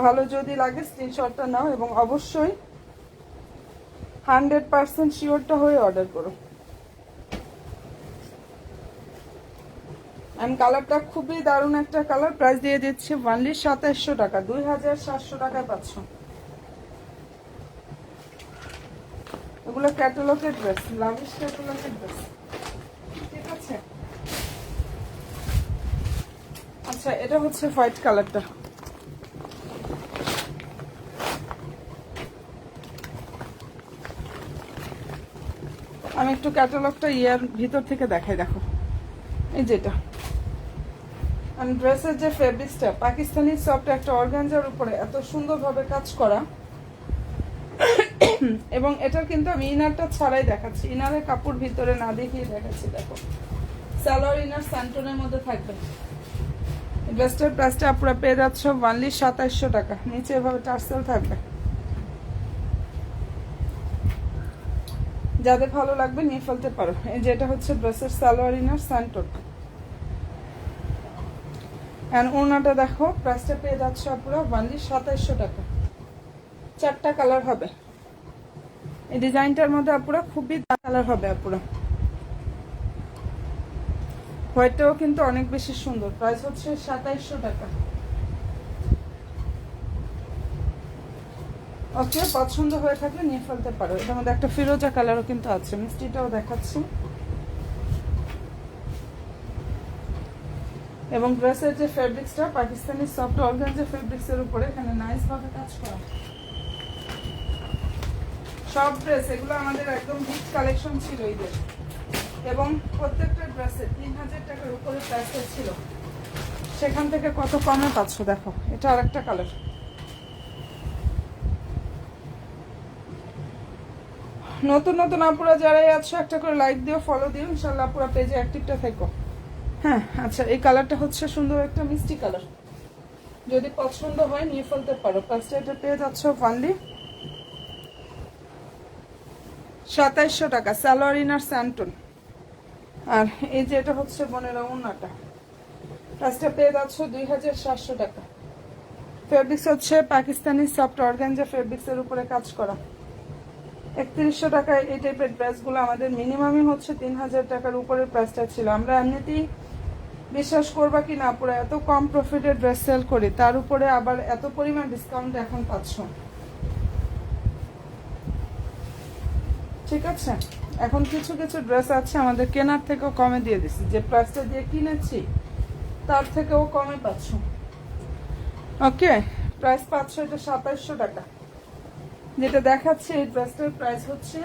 ভালো যদি লাগে স্ক্রিনশটটা নাও এবং অবশ্যই 100% শিওরটা হয়ে অর্ডার করো। এন্ড কালারটা খুবই দারুণ একটা কালার। প্রাইস দিয়ে দিচ্ছি অনলি 2700 টাকা। 2700 টাকায় পাচ্ছ। এগুলো ক্যাটালগের ড্রেস, লাভিশ ক্যাটালগের ড্রেস। ঠিক আছে, আচ্ছা এটা হচ্ছে হোয়াইট কালারটা। আমি একটু ক্যাটালগটা ইয়ার ভিতর থেকে দেখাই। দেখো এই যেটা আর ড্রেসের যে ফেব্রিক্সটা পাকিস্তানি সফট একটা অর্গানজার উপরে এত সুন্দরভাবে কাজ করা, এবং এটার কিন্তু আমি ইনারটা ছাড়াই দেখাচ্ছি, ইনারের কাপড় ভিতরে না দেখিয়ে দেখাচ্ছি। দেখো সালোয়ার ইনার স্যান্টনের মধ্যে থাকবে। ড্রেসটার প্রাইসটা আপনারা পেয়ে যাচ্ছ অনলি 2700 টাকা। নিচে এভাবে টার্সেল থাকবে, যাদের ভালো লাগবে নিয়ে ফেলতে পারো। এই যে এটা হচ্ছে ড্রেসের সালোয়ার ইনার স্যান্টন। এন্ড ওনাটা দেখো, প্রাইসটা পেয়ে যাচ্ছ আপনারা অনলি 2700 টাকা। 4টা কালার হবে এই ডিজাইনটার মধ্যে, আপুরা খুবই কালার হবে আপুরা। হোয়াইটটাও কিন্তু অনেক বেশি সুন্দর। প্রাইস হচ্ছে 2700 টাকা। ওকে, পছন্দ হয়ে থাকলে নিয়ে ফেলতে পারো। এটার মধ্যে একটা ফিরোজা কালারও কিন্তু আছে, মিষ্টিটাও দেখাচ্ছি। এবং ড্রেসের যে ফেব্রিক্সটা পাকিস্তানি সফট অর্গানজা ফেব্রিক্সের উপরে এখানে নাইস ভাবে কাজ করা। সব ড্রেস এগুলো আমাদের একদম হিট কালেকশন ছিল ঈদের, এবং প্রত্যেকটা ড্রেসে 3000 টাকার উপরে প্রাইস ছিল। সেখান থেকে কত কমে পাচ্ছ দেখো। এটা আরেকটা কালার। নতুন নতুন আপুরা যারাই আছো একটা করে লাইক দিও, ফলো দিও, ইনশাল্লাহ আপুরা পেজে অ্যাক্টিভটা থেকো। হ্যাঁ আচ্ছা, এই কালারটা হচ্ছে সুন্দর একটা মিষ্টি কালার, যদি পছন্দ হয় নিয়ে ফেলতে পারো। প্রাইসটা এটা পেয়ে যাচ্ছ অনলি 2700 টাকা। সালোয়ার ইনার স্যান্টন। আর এই যে এটা হচ্ছে বোনেরা ওড়নাটা, প্রাইসটা পেয়ে যাচ্ছ 2700 টাকা। ফেব্রিক্স হচ্ছে পাকিস্তানি সফট অর্গানজা ফেব্রিক্সের উপরে কাজ করা। 3100 টাকায় এই টাইপের ড্রেসগুলো আমাদের মিনিমামই হচ্ছে 3000 টাকার উপরে প্রাইসটা ছিল। আমরা এমনিতেই বিশ্বাস করবা কি না পুরো এত কম প্রফিটে ড্রেস সেল করি, তার উপরে আবার এত পরিমাণ ডিসকাউন্ট এখন পাচ্ছ। ঠিক আছে, এখন কিছু কিছু ড্রেস আছে আমাদের কেনার থেকেও কমে দিয়ে দিচ্ছি, যে প্রাইসটা দিয়ে কিনেছি তার থেকেও কমে পাচ্ছ। ওকে, প্রাইস পাচ্ছ এটা 2700 টাকা। যেটা দেখাচ্ছে এই ড্রেসটার প্রাইস হচ্ছে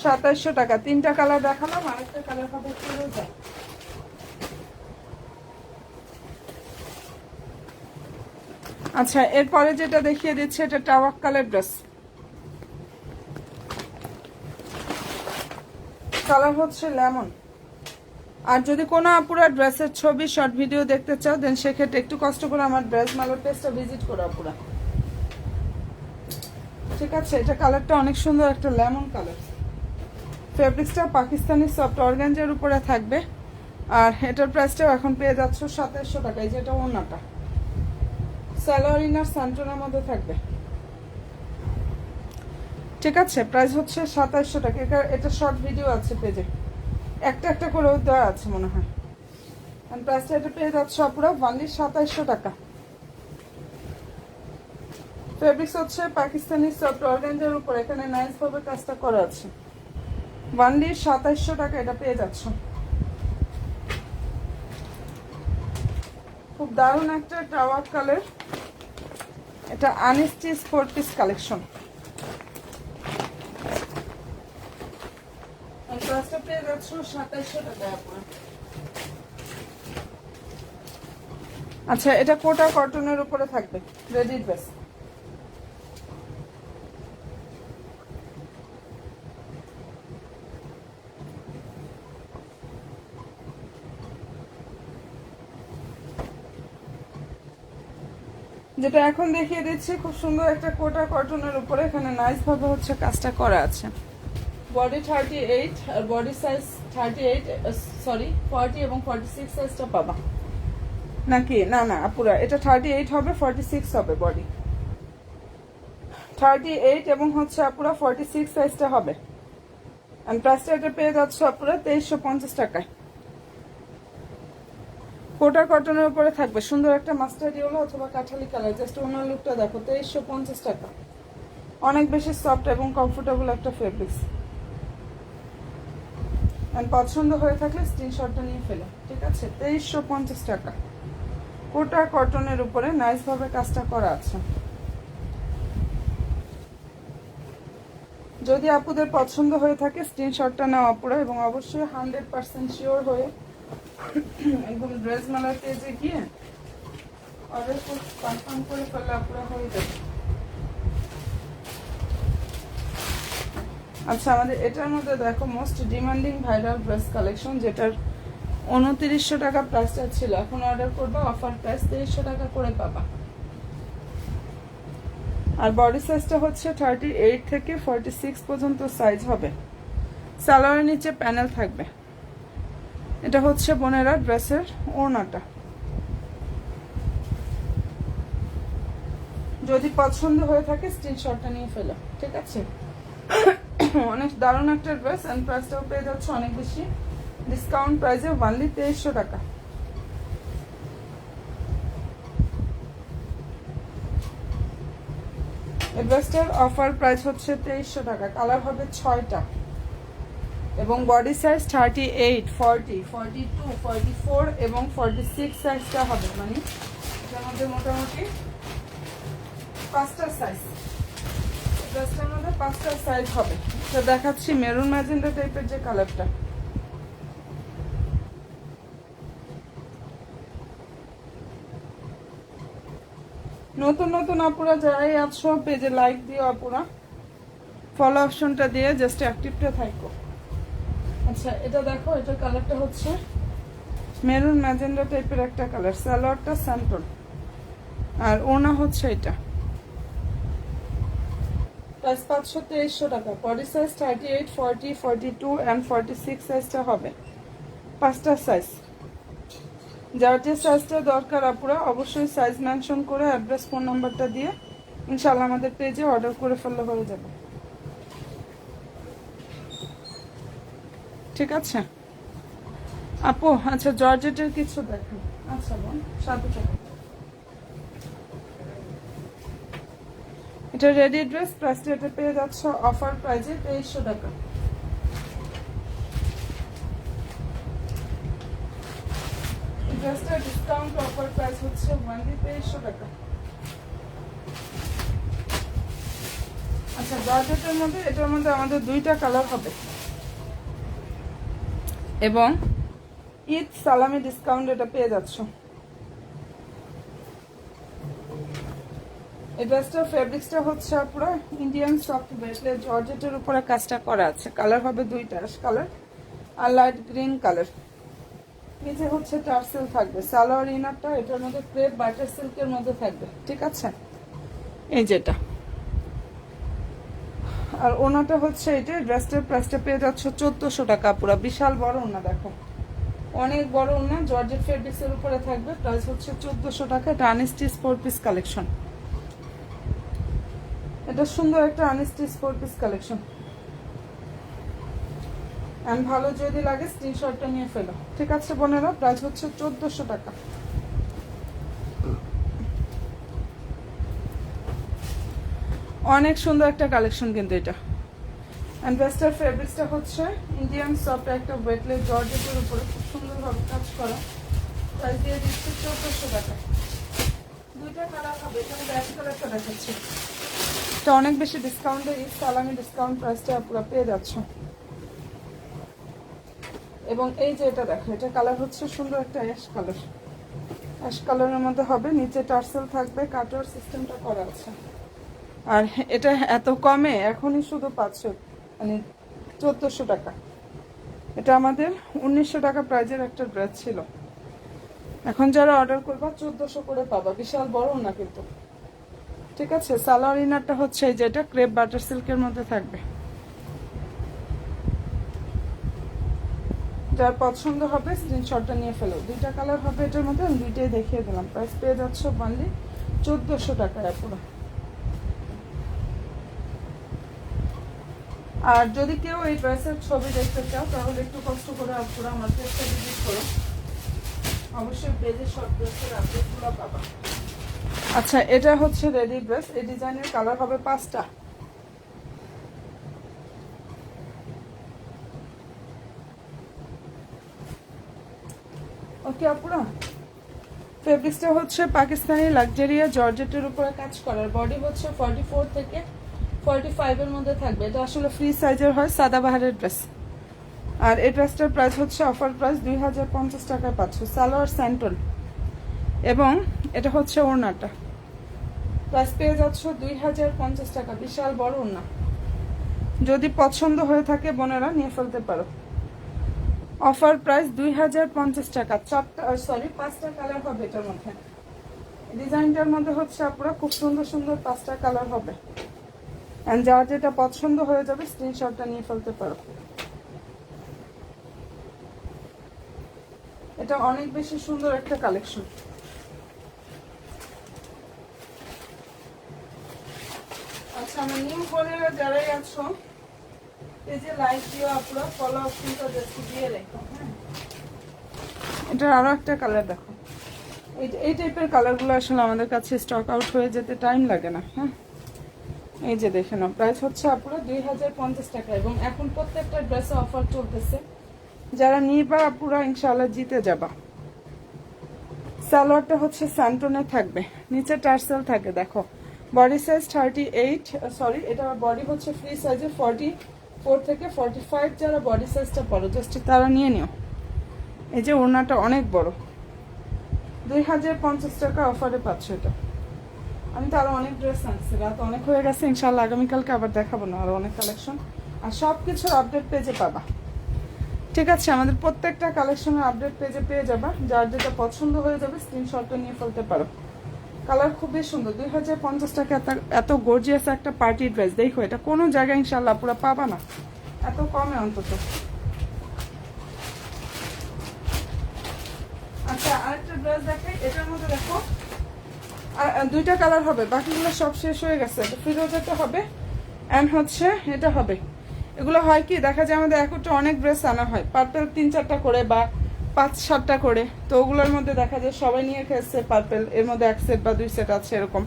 2700 টাকা। 3টা কালার দেখালাম, আরেকটা কালার হবে ফিরোজা। আচ্ছা, এরপরে যেটা দেখিয়ে দিচ্ছে এটা টাওয়াক্কালের ড্রেস। কালার হচ্ছে লেমন। আর যদি কোনো আপুরা ড্রেসের ছবি শর্ট ভিডিও দেখতে চাও দেন সেক্ষেত্রে একটু কষ্ট করে আমার ড্রেস মালোর পেজটা ভিজিট করো আপুরা। ঠিক আছে, এটা কালারটা অনেক সুন্দর, একটা লেমন কালার। ফেব্রিক্সটা পাকিস্তানি সফট অর্গানজার উপরে থাকবে। আর এটার প্রাইসটাও এখন পেয়ে যাচ্ছ 2700 টাকা। এই যে এটা ওড়নাটা সালোয়ার ইনার স্যান্টনের মধ্যে থাকবে। ঠিক আছে, প্রাইস হচ্ছে 2700 টাকা। এটা শর্ট ভিডিও আছে পেজে, একটা একটা করে দেওয়া আছে মনে হয়। আর প্রাইসটা এটা পেয়ে যাচ্ছে পুরো অনলি 2700 টাকা। ফেব্রিক্স হচ্ছে পাকিস্তানি সফট অর্গানজার উপর, এখানে নাইস ভাবে কাজটা করা আছে। অনলি 2700 টাকা এটা পেয়ে যাচ্ছ। খুব দারুণ একটা টাওয়ার কালার, এটা আনস্টিচ 4 পিস কালেকশন। প্রাইসটা পেয়ে যাচ্ছ 2700 টাকা আপনার। আচ্ছা, এটা কোটা কটনের উপরে থাকবে, রেডি ড্রেস। যেটা এখন দেখিয়ে দিচ্ছি খুব সুন্দর একটা কোটা কটনের উপরে, এখানে নাইস ভাবে হচ্ছে কাজটা করা আছে। বডি 38 আর বডি সাইজ 38, সরি 40 এবং 46 সাইজটা পাবা নাকি? না না আপুরা, এটা 38 হবে, 46 হবে। বডি 38 এবং হচ্ছে আপুরা 46 সাইজটা হবে। আর প্রাইসটা এটা পেয়ে যাচ্ছে আপুরা 2350 টাকায়। কোটা কটনের উপরে থাকবে, সুন্দর একটা মাস্টার্ড ইয়েলো অথবা কাঠালি কালার। জাস্ট ওনার লুকটা দেখো, 2350 টাকা। অনেক বেশি সফট এবং কমফোর্টেবল একটা ফেব্রিক্স। আর পছন্দ হয়ে থাকলে স্ক্রিনশটটা নিয়ে ফেলো। ঠিক আছে, 2350 টাকা। কোটা কটনের উপরে নাইস ভাবে কাজটা করা আছে। যদি আপুদের পছন্দ হয়ে থাকে স্ক্রিনশটটা নাও আপুরা, এবং অবশ্যই 100% শিওর হয়ে একদম ড্রেস মেলার পেজে গিয়ে অর্ডার কনফার্ম করে ফেললে আপুরা হয়ে যাবে। আচ্ছা, আমাদের এটার মধ্যে দেখো most demanding viral dress collection, যেটার 2900 টাকা প্রাইসটা ছিল, এখন অর্ডার করবা অফার প্রাইস 2300 টাকা করে পাবা। আর বডি সাইজটা হচ্ছে 38 থেকে 46 পর্যন্ত সাইজ হবে। সালোয়ারের নিচে প্যানেল থাকবে। এটা হচ্ছে বোনেরা ড্রেসের ওড়নাটা। যদি পছন্দ হয়ে থাকে স্ক্রিনশটটা নিয়ে ফেলো, ঠিক আছে? অনেক দারুণ একটা ড্রেস, এন্ড প্রাইসটাও পেয়ে যাচ্ছে অনেক বেশি ডিসকাউন্ট প্রাইসে, অনলি 2300 টাকা। এই ড্রেসটার অফার প্রাইস হচ্ছে 2300 টাকা। কালার হবে 6টা এবং বডি সাইজ 38, 40, 42, 44 এবং 46 সাইজটা হবে, মানে এটার মধ্যে মোটামুটি 5টা সাইজ। ড্রেসটার মধ্যে 5টা সাইজ হবে। তো দেখাচ্ছি মেরুন ম্যাজেন্ডা টাইপের যে কালারটা। নতুন নতুন আপুরা যারাই আছো পেজে লাইক দিও আপুরা, ফলো অপশনটা দিয়ে জাস্ট অ্যাক্টিভটা থাকো। আচ্ছা, এটা দেখো, এটা কালারটা হচ্ছে মেরুন ম্যাজেন্ডা টাইপের একটা কালার। সালোয়ারটা স্যান্টন আর ওনা হচ্ছে এটা। প্রাইস 52300 টাকা। বডি সাইজ 38, 40, 42 অ্যান্ড 46 সাইজটা হবে। 5টা সাইজ। যার যে সাইজটা দরকার আপুরা অবশ্যই সাইজ মেনশন করে অ্যাড্রেস ফোন নাম্বারটা দিয়ে ইনশাআল্লাহ আমাদের পেজে অর্ডার করে ফেললে হয়ে যাবে, ঠিক আছে আপু? আচ্ছা, জর্জেটের কিছু দেখেন। আচ্ছা বোন, 7 টাকা। এটা রেডি ড্রেস, প্রাইসটা এটা পেয়ে যাচ্ছ অফার প্রাইজে 2300 টাকা। ড্রেসটা ডিসকাউন্ট অফার প্রাইস হচ্ছে অনলি 2300 টাকা। আচ্ছা, জর্জেটের মধ্যে এটার মধ্যে আমাদের 2টা কালার হবে এবং ঈদ সালামি ডিসকাউন্ট এটা পেয়ে যাচ্ছ। এই ড্রেসটার ফেব্রিক্সটা হচ্ছে পুরো ইন্ডিয়ান সফট বেসলে জর্জেটের উপরে কাজটা করা আছে। কালার হবে 2টা, অ্যাশ কালার আর লাইট গ্রিন কালার। নিচে হচ্ছে টার্সেল থাকবে। সালোয়ার ইনারটা এটার মধ্যে ক্রেপ বাটার সিল্কের মধ্যে থাকবে, ঠিক আছে? এই যেটা। আর ওনাটা হচ্ছে এটা। ড্রেসটার প্রাইসটা পেয়ে যাচ্ছ 1400 টাকা। পুরো বিশাল বড় ওনা, দেখো অনেক বড় ওনা, জর্জেট ফেব্রিক্সের উপরে থাকবে। প্রাইস হচ্ছে 1400 টাকা। এটা আনস্টিচ 4 পিস কালেকশন। এটা সুন্দর একটা আনস্টিচ 4 পিস কালেকশন। এন্ড ভালো যদি লাগে স্ক্রিনশটটা নিয়ে ফেলো, ঠিক আছে বোনেরা? প্রাইস হচ্ছে 1400 টাকা। অনেক সুন্দর একটা কালেকশন কিন্তু এটা। এন্ড ড্রেসটার ফেব্রিক্সটা হচ্ছে ইন্ডিয়ান সফট একটা ওয়েটলেস জর্জেটের উপরে খুব সুন্দরভাবে কাজ করা। প্রাইস দিয়ে দিচ্ছি 1400 টাকা। 2টা কালার হবে, এখানে ব্যাক কালারটা দেখাচ্ছি। এটা অনেক বেশি ডিসকাউন্টে ঈদ সালামি ডিসকাউন্ট প্রাইসটা পুরো পেয়ে যাচ্ছ। এবং এই যে এটা দেখো, এটা কালার হচ্ছে সুন্দর একটা অ্যাশ কালার। অ্যাশ কালারের মধ্যে হবে, নিচে টার্সেল থাকবে, কাটার সিস্টেমটা করা আছে। আর এটা এত কমে এখনই শুধু পাচ্ছ, মানে 1400 টাকা। এটা আমাদের 1900 টাকা প্রাইজের একটা ড্রেস ছিল, এখন যারা অর্ডার করবা 1400 করে পাবা। বিশাল বড় না কিন্তু, ঠিক আছে? সালোয়ার ইনারটা হচ্ছে যেটা ক্রেপ বাটার সিল্কের মধ্যে থাকবে। যার পছন্দ হবে স্ক্রিনশটটা নিয়ে ফেলো। 2টা কালার হবে এটার মধ্যে, আমি 2টাই দেখিয়ে দিলাম। প্রাইস পেয়ে যাচ্ছ অনলি 1400 টাকায় পুরো। আর যদি কেউ এই ড্রেসের ছবি দেখতে চাও তাহলে একটু কষ্ট করে পুরো আমার পেজটা ভিজিট করো, অবশ্যই পেজে সব ড্রেসের আপডেটগুলো পাবা। আচ্ছা, এটা হচ্ছে রেডি ড্রেস। এই ডিজাইনের কালার হবে 5টা। ওকে আপুরা, ফেব্রিক্সটা হচ্ছে পাকিস্তানি লাক্সারিয়া জর্জেটের উপরে কাজ করার। বডি হচ্ছে 44 থেকে 45 এর মধ্যে থাকবে। এটা আসলে ফ্রি সাইজের হয়, সাদাবাহারের ড্রেস। আর এই ড্রেসটার প্রাইস হচ্ছে অফার প্রাইস 2050 টাকায় পাচ্ছ। সালোয়ার স্যান্টন এবং এটা হচ্ছে ওড়নাটা, প্রাইস পেয়ে যাচ্ছ 2050 টাকা। বিশাল বড় ওড়না, যদি পছন্দ হয়ে থাকে বোনেরা নিয়ে ফেলতে পারো। অফার প্রাইস 2050 টাকা। 5টা কালার হবে এটার মধ্যে। ডিজাইনটার মধ্যে হচ্ছে আপনারা খুব সুন্দর সুন্দর 5টা কালার হবে। এন্ড যার যেটা পছন্দ হয়ে যাবে স্ক্রিনশটটা নিয়ে ফেলতে পারো। এটা অনেক বেশি সুন্দর একটা কালেকশন। আচ্ছা, আমার নিউ বোনেরা যারাই আছো, এই যে লাইক দিও আপনারা, ফলো অপশনটা দেখো দিয়ে রেখো। হ্যাঁ, এটার আরো একটা কালার দেখো। এই টাইপের কালারগুলো আসলে আমাদের কাছে স্টক আউট হয়ে যেতে টাইম লাগে না। হ্যাঁ, এই যে দেখে নাও, প্রাইস হচ্ছে আপুরা 2050 টাকা এবং এখন প্রত্যেকটা ড্রেসে অফার চলতেছে। যারা নিবা আপুরা ইনশাআল্লাহ জিতে যাবা। সালোয়ারটা হচ্ছে স্যান্টনে থাকবে, নিচে টার্সেল থাকে। দেখো বডি সাইজ 38, এটা বডি হচ্ছে ফ্রি সাইজে 44 থেকে 45। যারা বডি সাইজটা পড়ো জাস্ট তারা নিয়ে নিও। এই যে ওড়নাটা অনেক বড়, 2050 টাকা অফারে পাচ্ছ এটা। আমি তো আরো অনেক ড্রেস আনছি, রাত অনেক হয়ে গেছে। ইনশাল্লাহ আগামীকালকে আবার দেখাবো না, আরো অনেক কালেকশন আর সব কিছুর আপডেট পেজে পাবা। ঠিক আছে, আমাদের প্রত্যেকটা কালেকশনের আপডেট পেজে পেয়ে যাবা। যার যেটা পছন্দ হয়ে যাবে স্ক্রিনশটটা নিয়ে ফেলতে পারো। কালার খুবই সুন্দর। 2050 টাকা এত গর্জিয়াস একটা পার্টি ড্রেস। দেখো এটা কোনো জায়গায় ইনশাল্লাহ পুরো পাবা না এত কমে অন্তত। আচ্ছা, আরেকটা ড্রেস দেখাই। এটার মধ্যে দেখো আর 2টা কালার হবে, বাকিগুলো সব শেষ হয়ে গেছে। এটা ফিরোজাটা হবে এন্ড হচ্ছে এটা হবে। এগুলো হয় কি দেখা যায় আমাদের একটা অনেক ড্রেস আনা হয়, পার্পেল 3-4টা করে বা 5-7টা করে। তো ওগুলোর মধ্যে দেখা যায় সবাই নিয়ে খেয়েছে পার্পেল, এর মধ্যে 1 সেট বা 2 সেট আছে এরকম।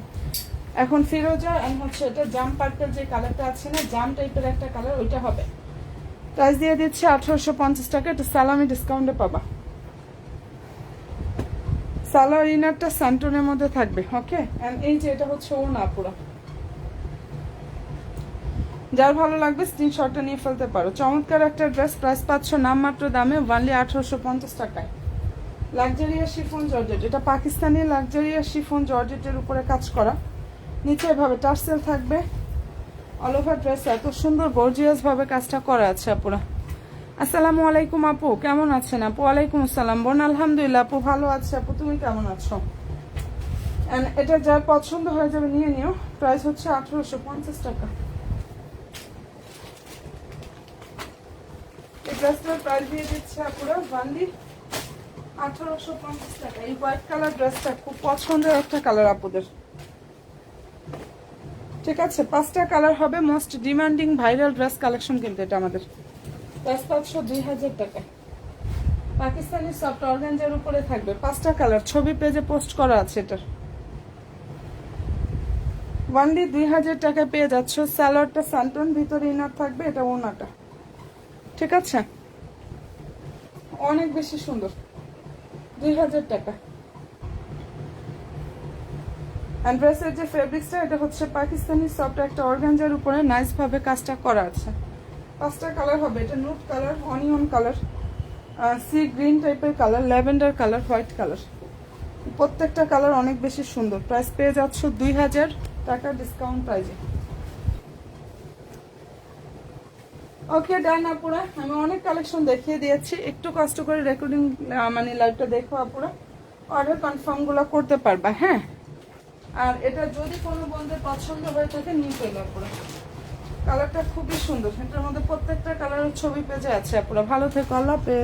এখন ফিরোজা এন্ড হচ্ছে এটা জাম পার্পেল যে কালারটা আছে না, জাম টাইপের একটা কালার, ওইটা হবে। প্রাইস দিয়ে দিচ্ছে 1850 টাকা। এটা সালামি ডিসকাউন্টে পাবা। সালোয়ার ইনারটা স্যান্টনের মধ্যে থাকবে। ওকে, এন্ড এই যে এটা হচ্ছে ওড়না পুরো। যার ভালো লাগবে স্ক্রিনশটটা নিয়ে ফেলতে পারো। চমৎকার একটা ড্রেস, প্রাইস পাচ্ছ নামমাত্র দামে অনলি 1850 টাকায়। লাক্সারিয়াস শিফন জর্জেট, এটা পাকিস্তানি লাক্সারিয়াস শিফন জর্জেটের উপরে কাজ করা। নিচে এভাবে টার্সেল থাকবে। অল ওভার ড্রেস এত সুন্দর গর্জিয়াস ভাবে কাজটা করা আছে আপুরা। আসসালামু আলাইকুম আপু, কেমন আছেন আপু? ওয়ালাইকুম আসসালাম বোন, আলহামদুলিল্লাহ আপু ভালো আছে। আপু তুমি কেমন আছো? এটা যার পছন্দ হয়ে যাবে নিয়ে নিও। প্রাইস হচ্ছে 1850 টাকা। এই ড্রেসটার প্রাইস দিয়ে দিচ্ছে আপুরা বান্দি 1850 টাকা। এই হোয়াইট কালার ড্রেসটা খুব পছন্দের একটা কালার আপুদের। ঠিক আছে, 5টা কালার হবে। Most demanding viral dress collection কিন্তু এটা আমাদের। প্রাইস পাচ্ছ 2000 টাকা। পাকিস্তানি সফট অর্গানজার উপরে থাকবে। 5টা কালার ছবি পেজে পোস্ট করা আছে এটার। ওয়ানলি 2000 টাকায় পেয়ে যাচ্ছ। সালোয়ারটা স্যান্টন, ভিতরে ইনার থাকবে, এটা ওনাটা। ঠিক আছে, অনেক বেশি সুন্দর। 2000 টাকা। এন্ড ড্রেসের যে ফেব্রিক্সটা এটা হচ্ছে পাকিস্তানি সফট একটা অর্গানজার উপরে নাইস ভাবে কাজটা করা আছে। 5টা কালার হবে। এটা nude colour, onion colour, sea green টাইপের colour, lavender colour, white colour. প্রত্যেকটা কালার অনেক বেশি সুন্দর। প্রাইস পেয়ে যাচ্ছ 2000 টাকা ডিসকাউন্ট প্রাইজে। ওকে ডান আপুরা, আমি অনেক কালেকশন দেখিয়ে দিয়েছি। একটু কষ্ট করে রেকর্ডিং মানে লাইভটা দেখো আপুরা, অর্ডার কনফার্ম গুলো করতে পারবা। হ্যাঁ, আর এটা যদি কোনো বন্ধুদের পছন্দ হয়ে থাকে নিয়ে চলে আপুরা। কালারটা খুবই সুন্দর। এটার মধ্যে প্রত্যেকটা কালারের ছবি পেজে আছে আপুরা। ভালো থেকো, আল্লাহ হাফেজ।